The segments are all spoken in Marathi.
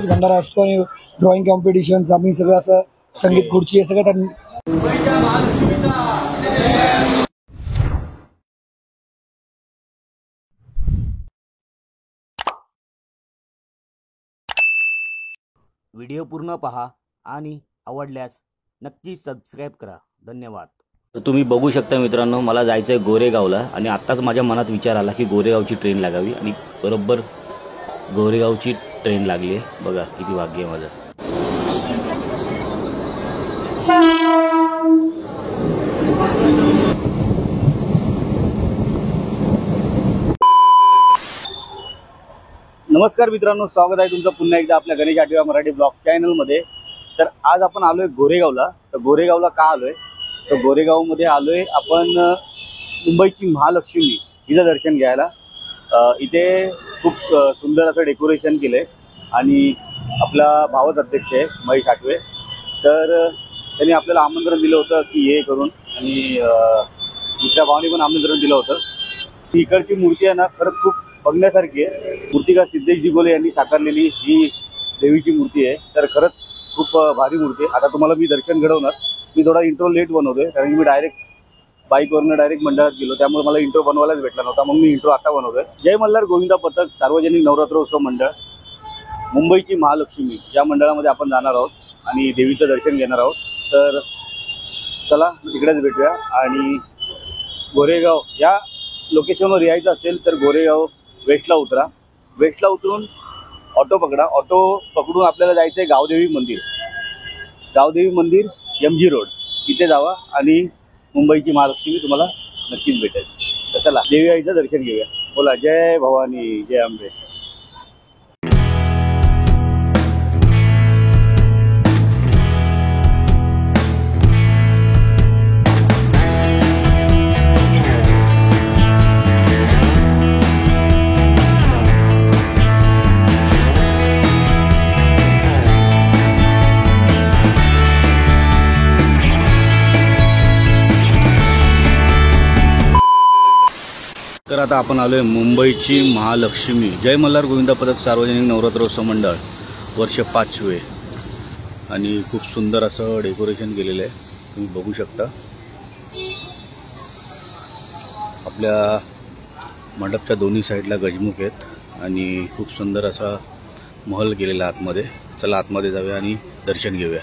भंडारा असतो आणि ड्रॉइंग कॉम्पिटिशन्स आम्ही सगळं असं संगीत खुर्ची हे सगळं त्यांनी व्हिडिओ पूर्ण पहा आणि आवडल्यास नक्की सबस्क्राईब करा. धन्यवाद. तर तुम्ही बघू शकता मित्रांनो, मला जायचं आहे गोरेगावला आणि आत्ताच माझ्या मनात विचार आला की गोरेगावची ट्रेन लागावी आणि बरोबर गोरेगावची ट्रेन लागली आहे. बघा किती भाग्य आहे माझं. नमस्कार मित्रांनो, स्वागत आहे तुमचं पुन्हा एकदा आपल्या गणेश आठवडा मराठी ब्लॉग चॅनलमध्ये. तर आज आपण आलोय गोरेगावला. तर गोरेगावला का आलोय, तर गोरेगावमध्ये आलोय आपण मुंबईची महालक्ष्मी हिचं दर्शन घ्यायला. इथे खूप सुंदर असं डेकोरेशन केलंय आणि आपला भावच अध्यक्ष आहे महेश आठवे, तर त्यांनी आपल्याला आमंत्रण दिलं होतं की हे करून, आणि दुसऱ्या भावाने पण आमंत्रण दिलं होतं. इकडची मूर्ती आहे ना, खरंच खूप बघण्यासारखी आहे. मूर्तिकार सिद्धेश दिगोले यांनी साकारलेली ही देवीची मूर्ती आहे. तर खरंच खूप भारी मूर्ती आहे. आता तुम्हाला मी दर्शन घडवणार. मी थोडा इंट्रो लेट बनवतोय कारण की मी डायरेक्ट बाईकवरनं डायरेक्ट मंडळात गेलो, त्यामुळे मला इंट्रो बनवायलाच भेटला नव्हता. मग मी इंट्रो आता बनवतोय. जय मल्हार गोविंदा पथक सार्वजनिक नवरात्रोत्सव मंडळ मुंबईची महालक्ष्मी या मंडळामध्ये आपण जाणार आहोत आणि देवीचं दर्शन घेणार आहोत. तर चला तिकडेच भेटूया. आणि गोरेगाव या लोकेशनवर यायचं असेल तर गोरेगाव वेस्टला उतरा. वेस्टला उतरून ऑटो पकडा. ऑटो पकडून आपल्याला जायचं आहे गावदेवी मंदिर. गावदेवी मंदिर MG रोड इथे जावा आणि मुंबईची महालक्ष्मी तुम्हाला नक्कीच भेटेल. तर चला देवी आईचं दर्शन घेऊया. बोला जय भवानी जय अंबे. तर आता आपण आलोय मुंबईची महालक्ष्मी जय मल्हार गोविंदा पथक सार्वजनिक नवरात्रोत्सव मंडळ वर्ष 5वे आणि खूप सुंदर असं डेकोरेशन केलेलं आहे. तुम्ही बघू शकता. आपल्या मंडपच्या दोन्ही साईडला गजमुख आहेत आणि खूप सुंदर असा महल केलेला आतमध्ये. चला आतमध्ये जाऊया आणि दर्शन घेऊया.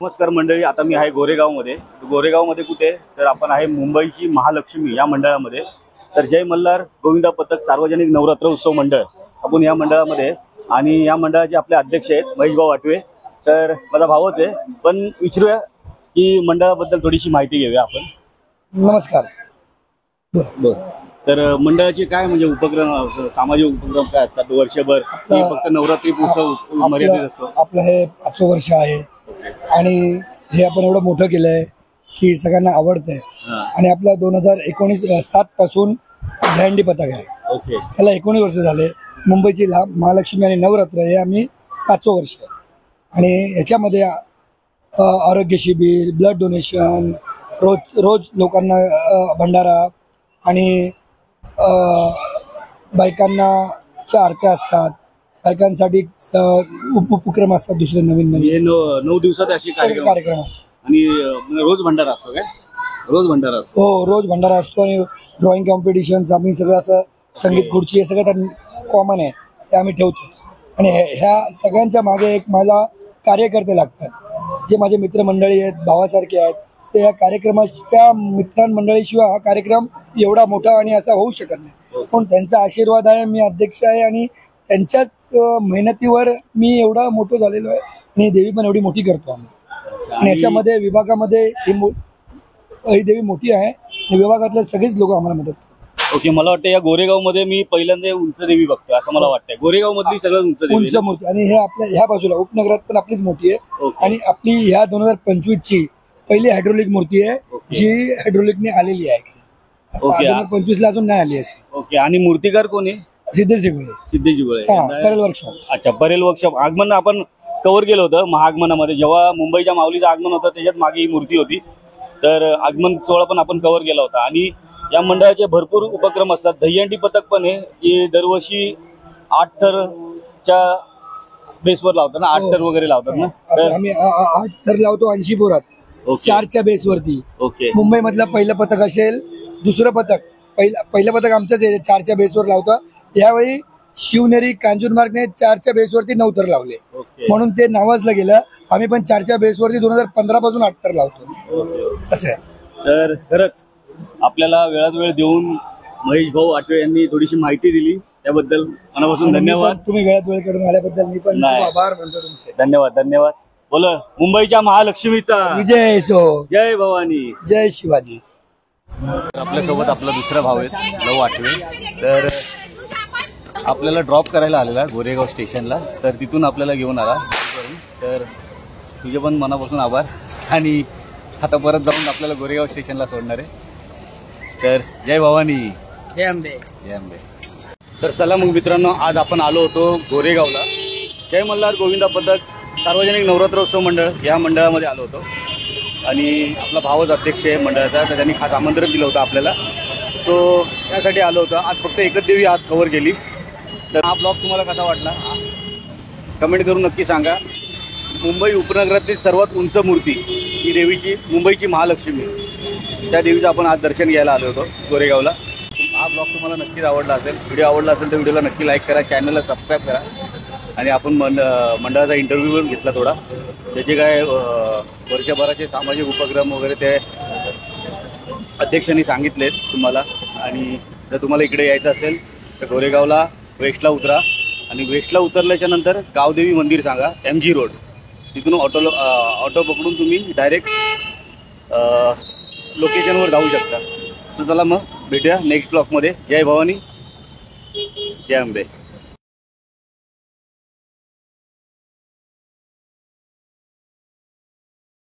नमस्कार मंडळी, आता मी आहे गोरेगावमध्ये. गोरेगावमध्ये कुठे तर आपण आहे मुंबईची महालक्ष्मी या मंडळामध्ये. तर जय मल्हार गोविंदा पथक सार्वजनिक नवरात्र उत्सव मंडळ आपण या मंडळामध्ये, आणि या मंडळाचे आपले अध्यक्ष आहेत महेशभाऊ वाटवे. तर माझा भावच आहे, पण विचारूया की मंडळाबद्दल थोडीशी माहिती घेऊया आपण. नमस्कार. तर मंडळाचे काय म्हणजे उपक्रम, सामाजिक उपक्रम काय असतात वर्षभर, की फक्त नवरात्री उत्सव मर्यादित असतो? आपलं हे 5 वर्ष आहे आणि हे आपण एवढं मोठं केलंय की सगळ्यांना आवडतंय. आणि आपला 2019-7 पासून दहीहंडी पथक आहे. ओके. त्याला 19 वर्ष झाले. मुंबईची महालक्ष्मी आणि नवरात्र हे आम्ही 5वं वर्ष आहे. आणि याच्यामध्ये आरोग्य शिबिर, ब्लड डोनेशन, रोज लोकांना भंडारा, आणि बायकांना आरत्या असतात, बायकांसाठी उपक्रम असतात दुसरे नवीन हे 9 दिवसात अशी कार्यक्रम असतात. आणि रोज भंडारा असतो काय? रोज भंडारा असतो? हो, रोज भंडारा असतो. आणि ड्रॉइंग कॉम्पिटिशन्स, आम्ही सगळं असं संगीत खुर्ची हे सगळं कॉमन आहे, ते आम्ही ठेवतोच. आणि ह्या सगळ्यांच्या मागे एक मला कार्यकर्ते लागतात, जे माझे मित्रमंडळी आहेत, भावासारखे आहेत. ते या त्या मित्रमंडळीशिवाय हा कार्यक्रम एवढा मोठा आणि असा होऊ शकत नाही. पण त्यांचा आशीर्वाद आहे, मी अध्यक्ष आहे, आणि त्यांच्याच मेहनतीवर मी एवढा मोठं झालेलो आहे. आणि देवी पण एवढी मोठी करतो आम्ही. आणि याच्यामध्ये विभागामध्ये ही देवी मोठी आहे. विभागातले सगळेच लोक आम्हाला मदत करतात. ओके. मला वाटतं या गोरेगावमध्ये मी पहिल्यांदा उंच देवी बघतोय असं मला वाटतंय. गोरेगाव मधली सगळं उंच मूर्ती. आणि हे आपल्या ह्या बाजूला उपनगरात पण आपलीच मोठी आहे. आणि आपली ह्या 2025ची पहिली हायड्रोलिक मूर्ती आहे, जी हायड्रोलिकने आलेली आहे. 2025ला अजून नाही आली अशी. ओके. आणि मूर्तिकार कोण आहे? सिद्धेश दिगोळे. सिद्धेश दिगोळे. परेल वर्कशॉप. अच्छा, परेल वर्कशॉप. आगमन आपण कव्हर केलं होतं महाआगमनामध्ये, जेव्हा मुंबईच्या माऊलीचं आगमन होतं त्याच्यात मागे ही मूर्ती होती. तर आगमन सोहळा पण आपण कव्हर केला होता. आणि या मंडळाचे भरपूर उपक्रम असतात. दहीहंडी पथक पण आहे, की दरवर्षी 8 थरच्या बेसवर लावतात ना, 8 थर वगैरे लावतात ना. तर आम्ही 8 थर लावतो 80 पोरात, 4च्या बेसवरती. ओके. मुंबई मधलं पहिलं पथक असेल, दुसरं पथक पहिलं पथक आमचंच आहे, 4च्या बेसवर लावतं. यावेळी शिवनेरी कांजूरमार्गने 4च्या बेसवरती 9 थर लावले, म्हणून ते नावाजलं गेलं. आम्ही पण 4च्या बेसवरती 2015 पासून 8 थर लावतो, असं आहे. तर खरंच आपल्याला वेळात वेळ देऊन महेश भाऊ वाटवे यांनी थोडीशी माहिती दिली, त्याबद्दल मनापासून धन्यवाद. तुम्ही वेळात वेळ करून आल्याबद्दल मी पण आभार मानतो तुमचे. धन्यवाद. धन्यवाद. बोला मुंबईच्या महालक्ष्मीचा विजय असो. जय भवानी. जय शिवाजी. आपल्यासोबत आपला दुसरा भाऊ आहे लव वाटवे. तर आपल्याला ड्रॉप करायला आलेला गोरेगाव स्टेशनला, तर तिथून आपल्याला घेऊन आला. तर तुझे पण मनापासून आभार. आणि आता परत जाऊन आपल्याला गोरेगाव स्टेशनला सोडणार आहे. तर जय भवानी. जय अंबे. जय अंबे. तर चला मग मित्रांनो, आज आपण आलो होतो गोरेगावला. जय मल्हार गोविंदा पथक सार्वजनिक नवरात्रोत्सव मंडळ या मंडळामध्ये आलो होतो. आणि आपला भावच अध्यक्ष आहे मंडळाचा, तर त्यांनी खास आमंत्रण दिलं होतं आपल्याला. सो त्यासाठी आलो होतं. आज फक्त एकच देवी आज कव्हर केली. तर हा ब्लॉग तुम्हाला कसा वाटला कमेंट करून नक्की सांगा. मुंबई उपनगरातील सर्वात उंच मूर्ती ही देवीची, मुंबईची महालक्ष्मी, त्या देवीचं आपण आज दर्शन घ्यायला आलो होतो गोरेगावला. हा ब्लॉग तुम्हाला नक्कीच आवडला असेल. व्हिडिओ आवडला असेल तर व्हिडिओला नक्की लाईक करा, चॅनलला सबस्क्राईब करा. आणि आपण मंडळाचा इंटरव्ह्यू पण घेतला थोडा, त्याचे काय वर्षभराचे सामाजिक उपक्रम वगैरे ते अध्यक्षांनी सांगितलेत तुम्हाला. आणि जर तुम्हाला इकडे यायचं असेल तर गोरेगावला वेस्टला उतरा. आणि वेस्टला उतरल्याच्या नंतर गावदेवी मंदिर सांगा, MG रोड, तिथून ऑटो पकडून तुम्ही डायरेक्ट लोकेशनवर जाऊ शकता. सो चला मग भेटूया नेक्स्ट ब्लॉगमध्ये. जय भवानी. जय अंबे.